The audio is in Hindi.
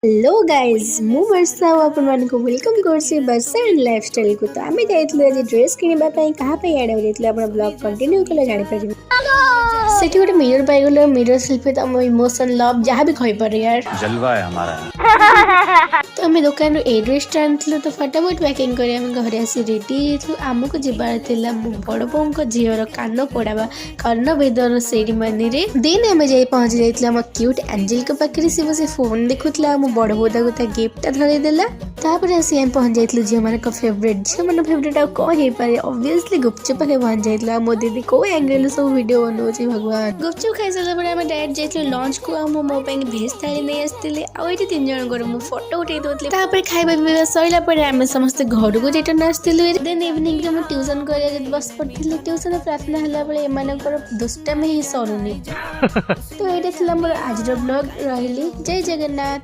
हेलो गाइज मु वर्षा आपण मानको वेलकम करसी वर्षा एंड लाइफस्टाइल को। तो आमे जाइतले आज ड्रेस किनिबा पई कहा पे आडे जाइतले आपण ब्लॉग कंटिन्यू कले जानि परिबे। सेठी गोटे मिरर पाई गेलो, मिरर सेल्फी तो हम इमोशन लव जहाँ भी खई पर यार जलवा है हमारा। तो आम दुकान ए ड्रेस आनी तो फटाफट पैकिंग कर घर आसी रेडी आमको जबार मो बड़ बों झीवर कान पड़ावा कर्ण भेदर सेरिमनी रे दिन आम जा पहुंची जाइए आम क्यूट एंजेल के पाखे सी बस फोन देखुला मो बड़ बो ताको गिफ्ट धरदेला तापर आसी आम पहुंच जाइए झील मान फेवरेट झील मान फेवरेट आ कौन हो पारे ऑब्वियसली गुपचुप पाखे पहुंच जाइए मो दीदी को एंगल सब वीडियो बनाऊँ भगवान गुपचुप खाई सारा आम डायरेक्ट जाइए लंच को मो भेज थाली नहीं आसती आउ तीन जन मो फोटो उठे तापर खाଇବା ପିଇବା ସରିଲା ପରେ ଆମେ ସମସ୍ତେ ଘରକୁ ରିଟର୍ନ ଆସିଥିଲୁ। ଦେନ୍ ଇଭିନିଂରେ ମୁଁ ଟ୍ୟୁସନ୍ କରିବାକୁ ବସି ପଡ଼ିଥିଲି। ଟ୍ୟୁସନ୍ ପ୍ରାର୍ଥନା ହେଲା ବେଳେ ଏମାନଙ୍କର ଦୁଷ୍ଟାମି ହିଁ ସରୁନି। ତ ଏଇଟା ଥିଲା ମୋର ଆଜିର ବ୍ଲଗ୍। ରହିଲି, ଜୟ ଜଗନ୍ନାଥ।